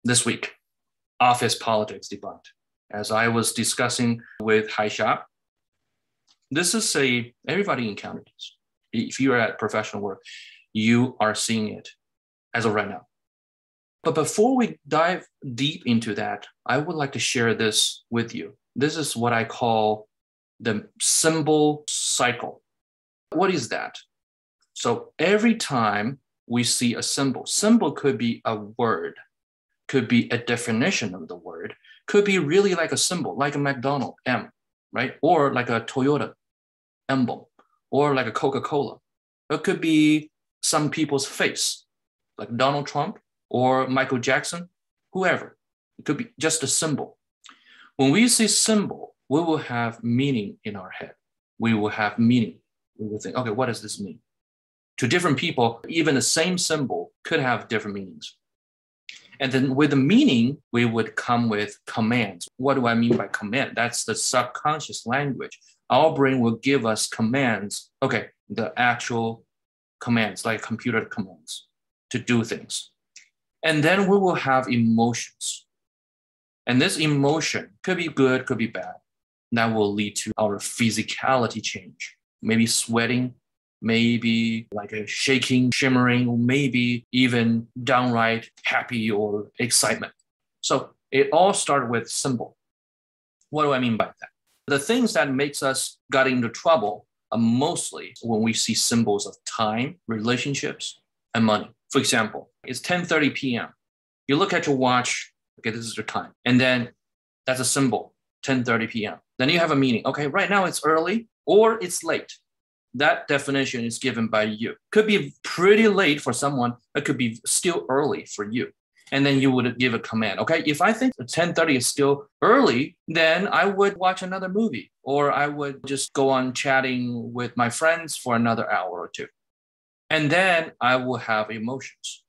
this week, office politics debunked. As I was discussing with Haisha, this is everybody encounters this. If you're at professional work, you are seeing it as of right now. But before we dive deep into that, I would like to share this with you. This is what I call the symbol cycle. What is that? So every time we see a symbol could be a word, could be a definition of the word, could be really like a symbol, like a McDonald's M, right? Or like a Toyota emblem, or like a Coca-Cola. It could be some people's face, like Donald Trump or Michael Jackson, whoever. It could be just a symbol. When we see symbol, we will have meaning in our head. We will have meaning. We will think, okay, what does this mean? To different people, even the same symbol could have different meanings. And then with the meaning, we would come with commands. What do I mean by command? That's the subconscious language. Our brain will give us commands, okay, the actual commands, like computer commands to do things. And then we will have emotions. And this emotion could be good, could be bad. That will lead to our physicality change, maybe sweating, maybe like a shaking, shimmering, maybe even downright happy or excitement. So it all started with symbol. What do I mean by that? The things that makes us get into trouble are mostly when we see symbols of time, relationships, and money. For example, it's 10:30 p.m. You look at your watch, okay, this is your time. And then that's a symbol, 10:30 p.m. Then you have a meaning. Okay, right now it's early or it's late. That definition is given by you. Could be pretty late for someone. It could be still early for you. And then you would give a command. Okay, if I think 10:30 is still early, then I would watch another movie, or I would just go on chatting with my friends for another hour or two. And then I will have emotions.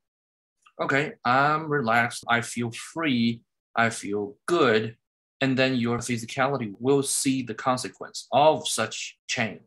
Okay, I'm relaxed. I feel free. I feel good. And then your physicality will see the consequence of such change.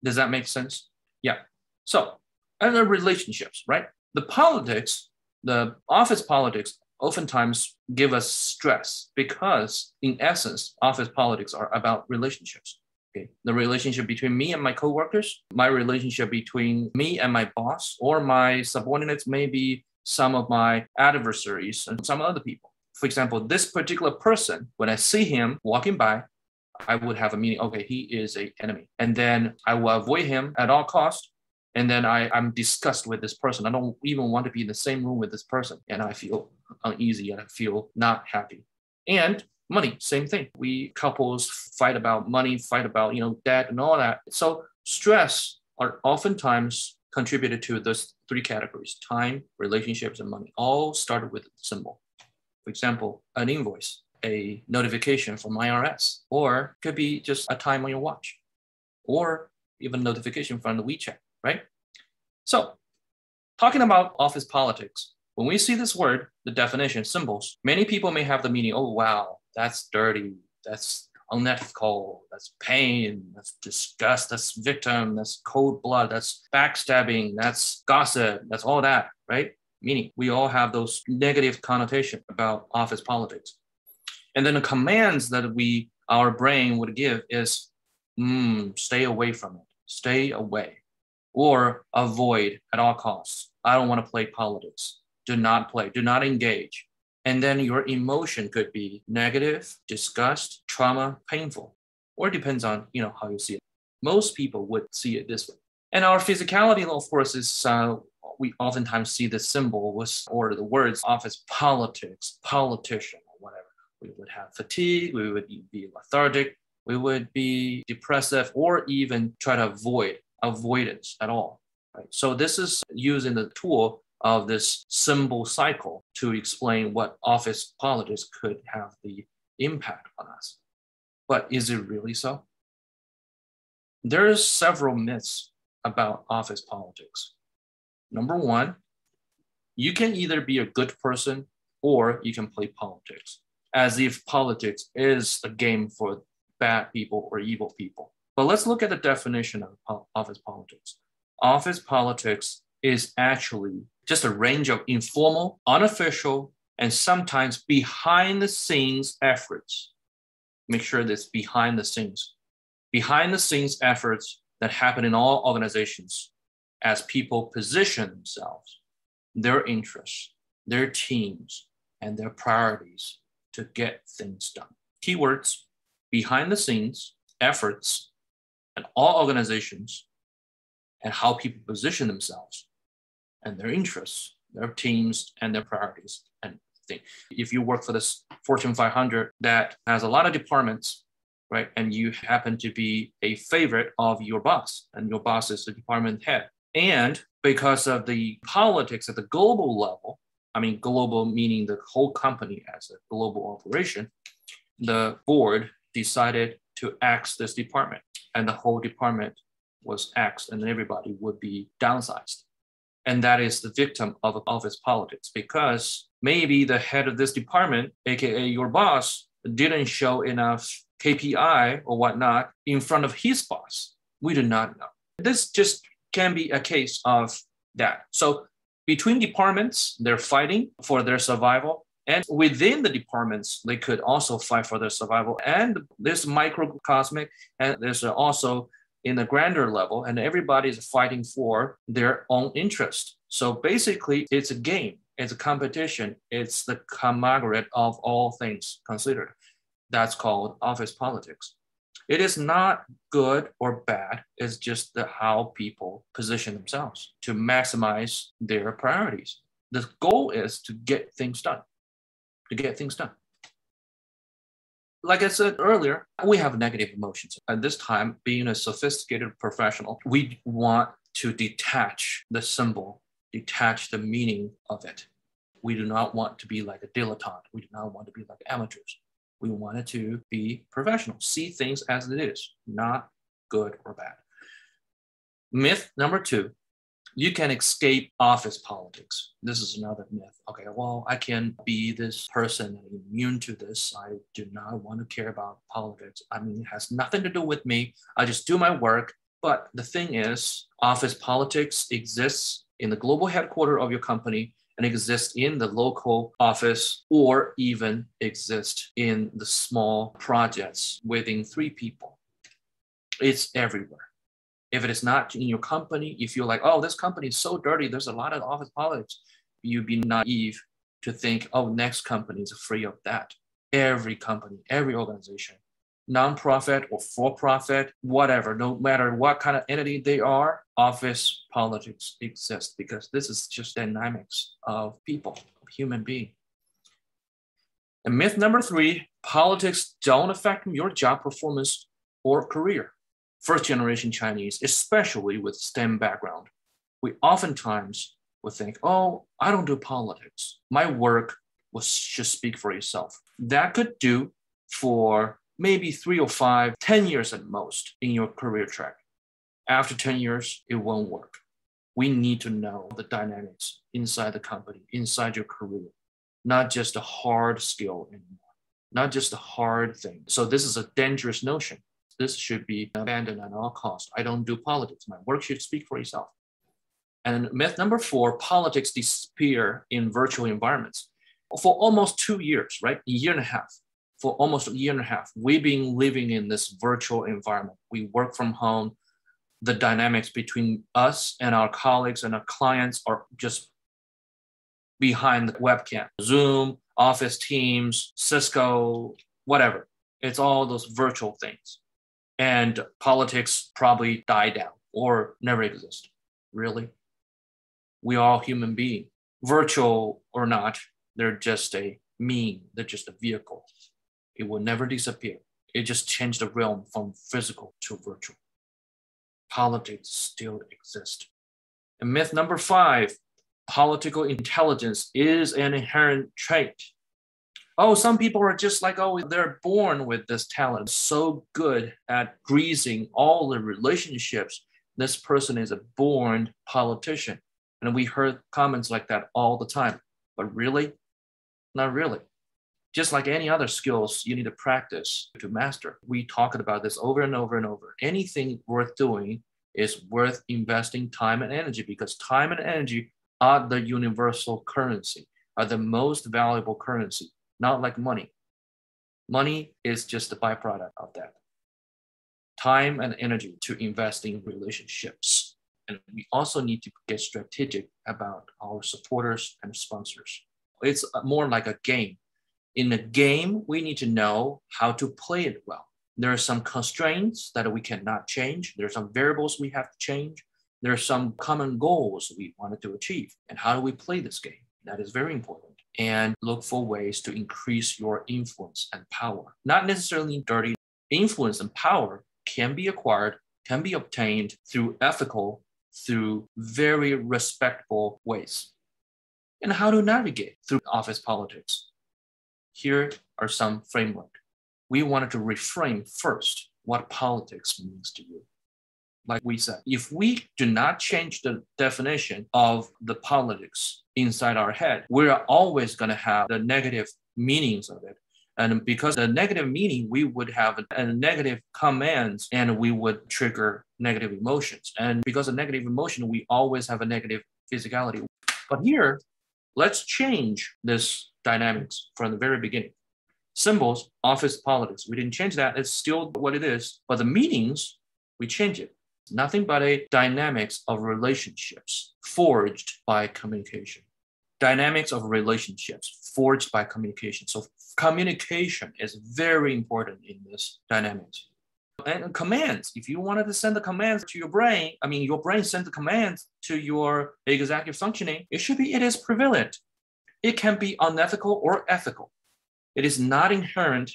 Does that make sense? Yeah. So, and the relationships, right? The politics, the office politics oftentimes give us stress because in essence, office politics are about relationships. Okay. The relationship between me and my coworkers, my relationship between me and my boss, or my subordinates, maybe some of my adversaries and some other people. For example, this particular person, when I see him walking by, I would have a meaning, okay, he is an enemy. And then I will avoid him at all costs. And then I'm disgusted with this person. I don't even want to be in the same room with this person. And I feel uneasy and I feel not happy. And money, same thing. We couples fight about money, fight about, debt and all that. So stress are oftentimes contributed to those three categories: time, relationships, and money. All started with a symbol. For example, an invoice, a notification from IRS, or could be just a time on your watch, or even notification from the WeChat, right? So talking about office politics, when we see this word, the definition, symbols, many people may have the meaning, oh, wow, that's dirty, that's unethical, that's pain, that's disgust, that's victim, that's cold blood, that's backstabbing, that's gossip, that's all that, right? Meaning we all have those negative connotations about office politics. And then the commands that our brain would give is, stay away from it, stay away, or avoid at all costs. I don't want to play politics. Do not play, do not engage. And then your emotion could be negative, disgust, trauma, painful, or it depends on, how you see it. Most people would see it this way. And our physicality, of course, is we oftentimes see the symbol or the words office politics, politician, or whatever. We would have fatigue, we would be lethargic, we would be depressive, or even try to avoid avoidance at all. Right? So this is using the tool of this symbol cycle to explain what office politics could have the impact on us. But is it really so? There's several myths about office politics. Number one, you can either be a good person or you can play politics, as if politics is a game for bad people or evil people. But let's look at the definition of office politics. Office politics is actually just a range of informal, unofficial, and sometimes behind the scenes efforts. Make sure that's behind the scenes. Behind the scenes efforts that happen in all organizations as people position themselves, their interests, their teams, and their priorities to get things done. Keywords: behind the scenes efforts in all organizations and how people position themselves and their interests, their teams, and their priorities. And if you work for this Fortune 500 that has a lot of departments, right, and you happen to be a favorite of your boss, and your boss is the department head, and because of the politics at the global level, I mean global meaning the whole company as a global operation, the board decided to axe this department, and the whole department was axed, and everybody would be downsized. And that is the victim of office politics, because maybe the head of this department, aka your boss, didn't show enough KPI or whatnot in front of his boss. We do not know. This just can be a case of that. So between departments, they're fighting for their survival. And within the departments, they could also fight for their survival. And there's microcosmic, and there's also in the grander level, and everybody's fighting for their own interest. So basically, it's a game, it's a competition, it's the conglomerate of all things considered. That's called office politics. It is not good or bad, it's just how people position themselves to maximize their priorities. The goal is to get things done, Like I said earlier, we have negative emotions. At this time, being a sophisticated professional, we want to detach the symbol, detach the meaning of it. We do not want to be like a dilettante. We do not want to be like amateurs. We want it to be professional, see things as it is, not good or bad. Myth number 2, you can escape office politics. This is another myth. Okay, well, I can be this person immune to this. I do not want to care about politics. I mean, it has nothing to do with me. I just do my work. But the thing is, office politics exists in the global headquarters of your company and exists in the local office, or even exist in the small projects within 3 people. It's everywhere. If it is not in your company, if you're like, oh, this company is so dirty, there's a lot of office politics, you'd be naive to think, oh, next company is free of that. Every company, every organization, nonprofit or for-profit, whatever, no matter what kind of entity they are, office politics exists, because this is just dynamics of people, of human being. And myth number 3, politics don't affect your job performance or career. First-generation Chinese, especially with STEM background, we oftentimes would think, oh, I don't do politics. My work should speak for itself. That could do for maybe 3 or 5, 10 years at most in your career track. After 10 years, it won't work. We need to know the dynamics inside the company, inside your career, not just a hard skill anymore, not just a hard thing. So this is a dangerous notion. This should be abandoned at all costs. I don't do politics. My work should speak for itself. And myth number 4, politics disappear in virtual environments. For almost 2 years, right? A year and a half. For almost a year and a half, we've been living in this virtual environment. We work from home. The dynamics between us and our colleagues and our clients are just behind the webcam. Zoom, Office Teams, Cisco, whatever. It's all those virtual things. And politics probably die down or never exist. Really? We are all human beings. Virtual or not, they're just a mean. They're just a vehicle. It will never disappear. It just changed the realm from physical to virtual. Politics still exist. And myth number 5, political intelligence is an inherent trait. Oh, some people are just like, oh, they're born with this talent, so good at greasing all the relationships. This person is a born politician. And we heard comments like that all the time. But really? Not really. Just like any other skills, you need to practice to master. We talked about this over and over and over. Anything worth doing is worth investing time and energy, because time and energy are the universal currency. are the most valuable currency, not like money. Money is just a byproduct of that. Time and energy to invest in relationships. And we also need to get strategic about our supporters and sponsors. It's more like a game. In a game, we need to know how to play it well. There are some constraints that we cannot change. There are some variables we have to change. There are some common goals we wanted to achieve. And how do we play this game? That is very important. And look for ways to increase your influence and power. Not necessarily dirty. Influence and power can be acquired, can be obtained through ethical, through very respectful ways. And how to navigate through office politics. Here are some framework. We wanted to reframe first what politics means to you. Like we said, if we do not change the definition of the politics inside our head, we're always going to have the negative meanings of it. And because the negative meaning, we would have a negative commands and we would trigger negative emotions. And because of negative emotion, we always have a negative physicality. But here, let's change this dynamics from the very beginning. Symbols, office politics, we didn't change that. It's still what it is. But the meanings, we change it. Nothing but a dynamics of relationships forged by communication. Dynamics of relationships forged by communication. So communication is very important in this dynamics. And commands, if you wanted to send the commands to your brain, your brain sends the commands to your executive functioning, it is prevalent. It can be unethical or ethical. It is not inherent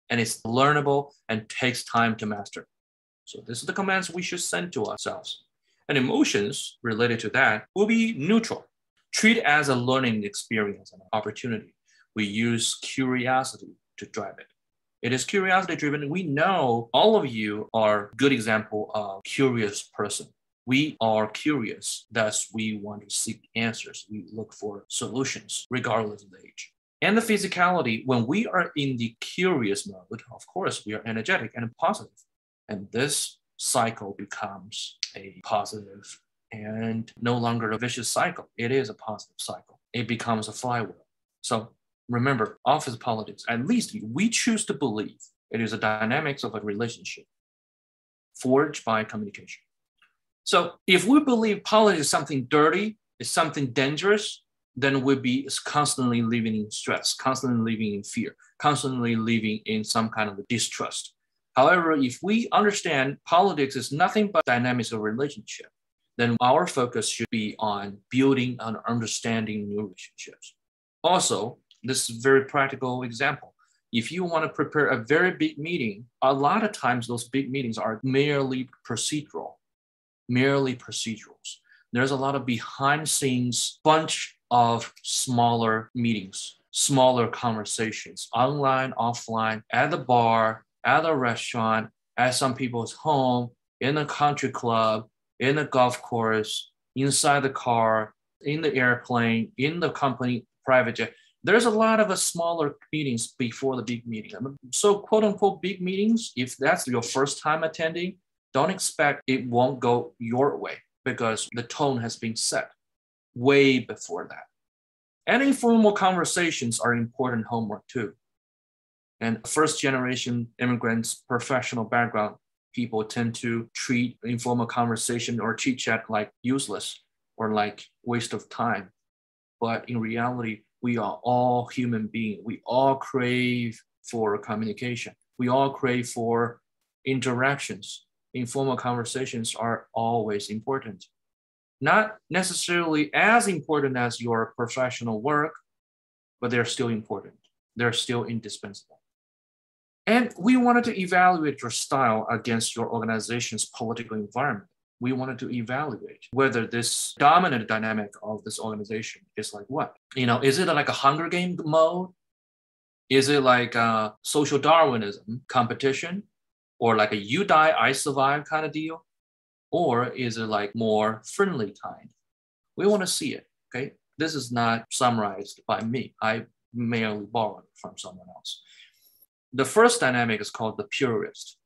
and it's learnable and takes time to master. So this is the commands we should send to ourselves. And emotions related to that will be neutral. Treat it as a learning experience and opportunity. We use curiosity to drive it. It is curiosity driven. We know all of you are a good example of curious person. We are curious, thus we want to seek answers. We look for solutions regardless of the age. And the physicality, when we are in the curious mode, of course, we are energetic and positive. And this cycle becomes a positive and no longer a vicious cycle. It is a positive cycle. It becomes a flywheel. So remember, office politics, at least we choose to believe it is a dynamics of a relationship forged by communication. So if we believe politics is something dirty, is something dangerous, then we'll be constantly living in stress, constantly living in fear, constantly living in some kind of distrust. However, if we understand politics is nothing but dynamics of relationship, then our focus should be on building and understanding new relationships. Also, this is a very practical example. If you want to prepare a very big meeting, a lot of times those big meetings are merely procedurals. There's a lot of behind scenes bunch of smaller meetings, smaller conversations, online, offline, at the bar, at a restaurant, at some people's home, in a country club, in a golf course, inside the car, in the airplane, in the company, private jet. There's a lot of smaller meetings before the big meeting. So quote unquote big meetings, if that's your first time attending, don't expect it won't go your way because the tone has been set way before that. And informal conversations are important homework too. And first generation immigrants, professional background, people tend to treat informal conversation or chit chat like useless or like waste of time. But in reality, we are all human beings. We all crave for communication. We all crave for interactions. Informal conversations are always important. Not necessarily as important as your professional work, but they're still important. They're still indispensable. And we wanted to evaluate your style against your organization's political environment. We wanted to evaluate whether this dominant dynamic of this organization is like what? Is it like a Hunger Game mode? Is it like a social Darwinism competition? Or like a you die, I survive kind of deal? Or is it like more friendly kind? We want to see it, okay? This is not summarized by me. I merely borrowed it from someone else. The first dynamic is called the purist.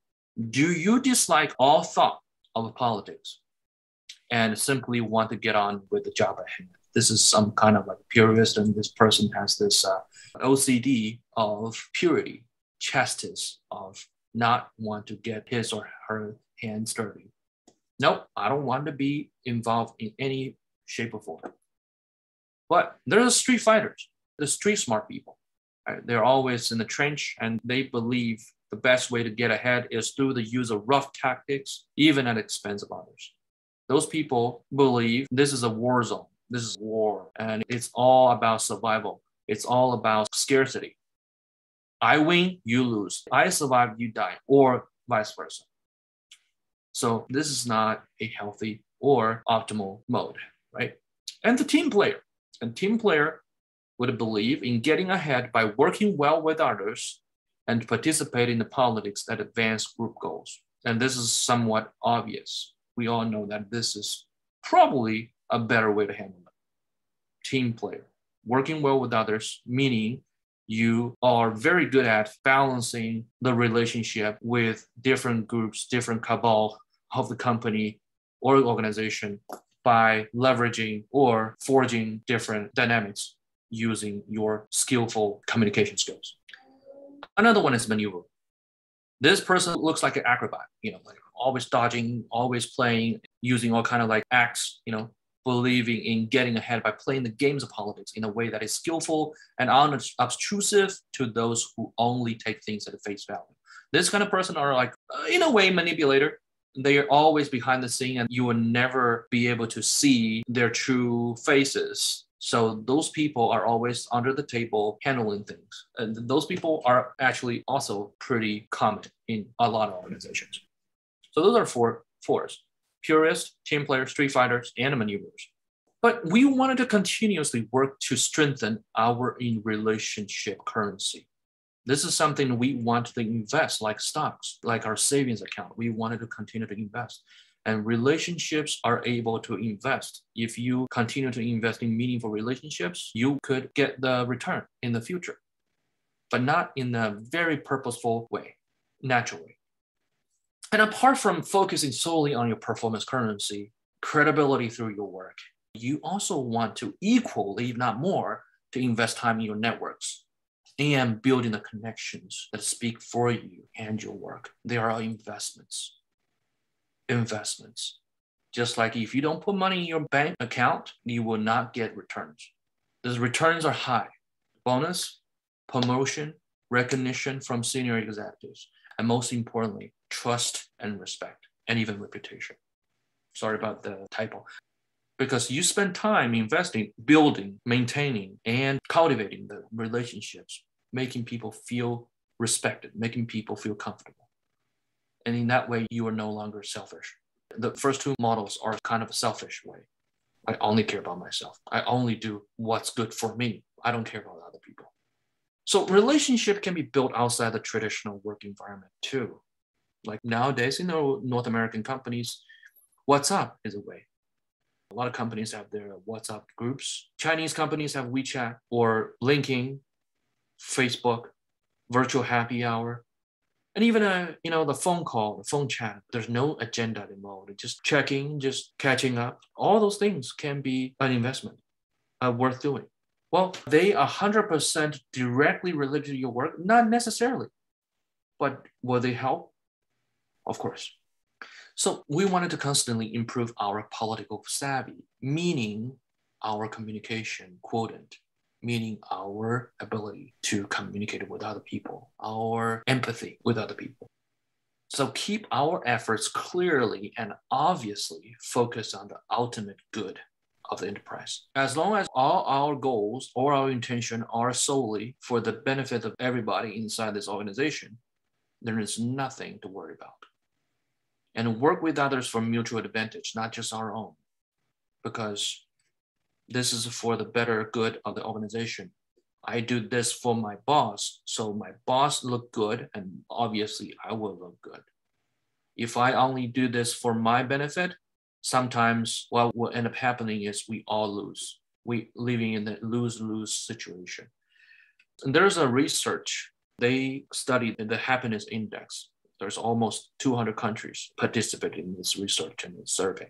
Do you dislike all thought of politics and simply want to get on with the job at hand? this is some kind of like purist, and this person has this OCD of purity, chastity, of not want to get his or her hands dirty. Nope, I don't want to be involved in any shape or form. But there's street fighters, the street smart people. Right? They're always in the trench, and they believe the best way to get ahead is through the use of rough tactics, even at the expense of others. Those people believe this is a war zone. This is war, and it's all about survival. It's all about scarcity. I win, you lose. I survive, you die, or vice versa. So this is not a healthy or optimal mode, right? And the team player. A team player would believe in getting ahead by working well with others and participate in the politics that advance group goals. And this is somewhat obvious. We all know that this is probably a better way to handle it. Team player, working well with others, meaning you are very good at balancing the relationship with different groups, different cabal of the company or organization by leveraging or forging different dynamics using your skillful communication skills. Another one is maneuver. This person looks like an acrobat, like always dodging, always playing, using all kind of like acts, believing in getting ahead by playing the games of politics in a way that is skillful and unobtrusive to those who only take things at face value. This kind of person are like, in a way, manipulator. They are always behind the scene, and you will never be able to see their true faces. So those people are always under the table handling things. And those people are actually also pretty common in a lot of organizations. So those are fours: purists, team players, street fighters, and maneuverers. But we wanted to continuously work to strengthen our in-relationship currency. This is something we want to invest, like stocks, like our savings account. We wanted to continue to invest. And relationships are able to invest. If you continue to invest in meaningful relationships, you could get the return in the future, but not in a very purposeful way, naturally. And apart from focusing solely on your performance currency, credibility through your work, you also want to equally, if not more, to invest time in your networks and building the connections that speak for you and your work. They are all investments. Just like if you don't put money in your bank account, you will not get returns. Those returns are high. Bonus, promotion, recognition from senior executives, and most importantly, trust and respect, and even reputation. Sorry about the typo. Because you spend time investing, building, maintaining, and cultivating the relationships, making people feel respected, making people feel comfortable. And in that way, you are no longer selfish. The first two models are kind of a selfish way. I only care about myself. I only do what's good for me. I don't care about other people. So relationship can be built outside the traditional work environment too. Like nowadays, North American companies, WhatsApp is a way. A lot of companies have their WhatsApp groups. Chinese companies have WeChat or LinkedIn, Facebook, virtual happy hour, and even the phone call, the phone chat. There's no agenda involved. Just checking, just catching up. All those things can be an investment worth doing. Well, they are 100% directly related to your work? Not necessarily. But will they help? Of course. So we wanted to constantly improve our political savvy, meaning our communication quotient, meaning our ability to communicate with other people, our empathy with other people. So keep our efforts clearly and obviously focused on the ultimate good of the enterprise. As long as all our goals or our intention are solely for the benefit of everybody inside this organization, there is nothing to worry about. And work with others for mutual advantage, not just our own, because this is for the better good of the organization. I do this for my boss, so my boss look good, and obviously I will look good. If I only do this for my benefit, sometimes what will end up happening is we all lose. We living in the lose-lose situation. And there's a research, they studied the happiness index. There's almost 200 countries participating in this research and this survey.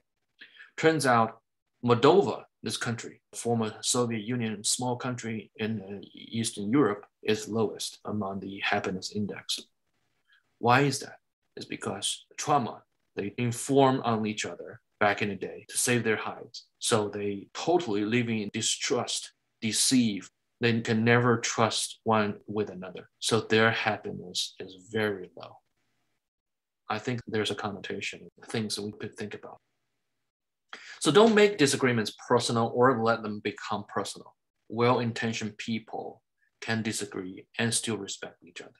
Turns out Moldova this country, former Soviet Union, small country in Eastern Europe, is lowest among the happiness index. Why is that? It's because trauma, they inform on each other back in the day to save their hides. So they totally living in distrust, deceive. They can never trust one with another. So their happiness is very low. I think there's a connotation, things that we could think about. So don't make disagreements personal or let them become personal. Well-intentioned people can disagree and still respect each other.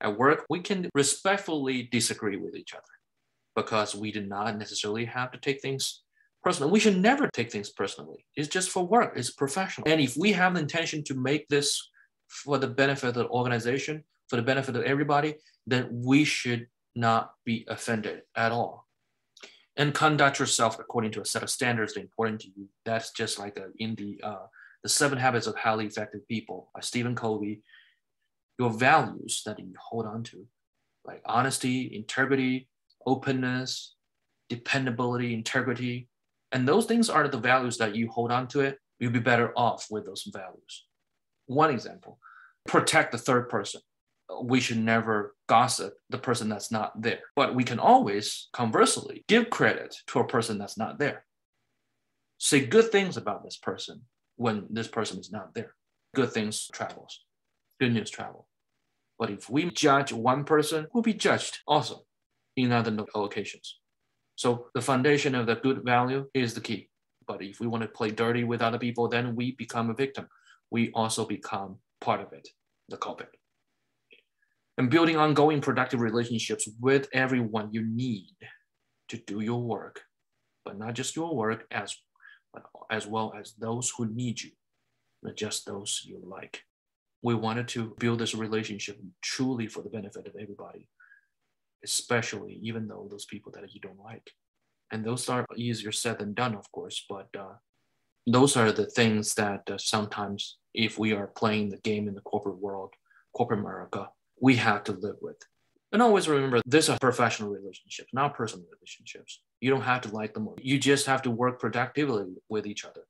At work, we can respectfully disagree with each other because we do not necessarily have to take things personal. We should never take things personally. It's just for work, it's professional. And if we have the intention to make this for the benefit of the organization, for the benefit of everybody, then we should not be offended at all. And conduct yourself according to a set of standards that are important to you. That's just like in the 7 Habits of Highly Effective People by Stephen Covey. Your values that you hold on to, like honesty, integrity, openness, dependability, integrity. And those things are the values that you hold on to it. You'll be better off with those values. One example, protect the third person. We should never gossip the person that's not there. But we can always, conversely, give credit to a person that's not there. Say good things about this person when this person is not there. Good things travels. Good news travel. But if we judge one person, we'll be judged also in other occasions. So the foundation of the good value is the key. But if we want to play dirty with other people, then we become a victim. We also become part of it, the culprit. And building ongoing productive relationships with everyone you need to do your work, but not just your work, as well as those who need you, not just those you like. We wanted to build this relationship truly for the benefit of everybody, especially even though those people that you don't like. And those are easier said than done, of course, but those are the things that sometimes if we are playing the game in the corporate world, corporate America, we have to live with. And always remember, these are professional relationships, not personal relationships. You don't have to like them. You just have to work productively with each other.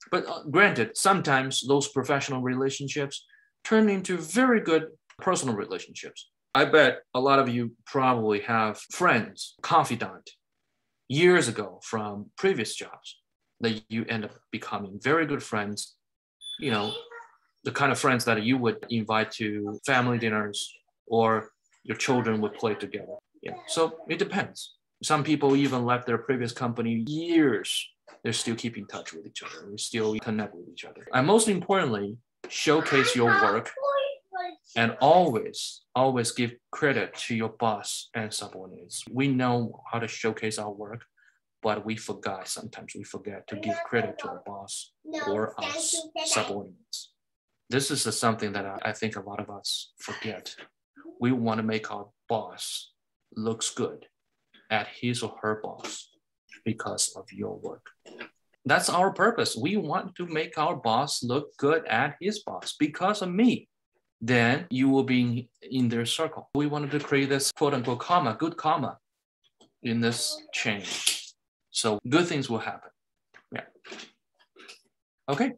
But granted, sometimes those professional relationships turn into very good personal relationships. I bet a lot of you probably have friends, confidant, years ago from previous jobs that you end up becoming very good friends, you know, the kind of friends that you would invite to family dinners or your children would play together. Yeah. So it depends. Some people even left their previous company years. They're still keeping in touch with each other. They still connect with each other. And most importantly, showcase your work and always give credit to your boss and subordinates. We know how to showcase our work, but sometimes we forget to give credit to our boss or our subordinates. This is something that I think a lot of us forget. We want to make our boss looks good at his or her boss because of your work. That's our purpose. We want to make our boss look good at his boss because of me. Then you will be in their circle. We wanted to create this quote unquote karma, good karma in this chain. So good things will happen. Yeah. Okay.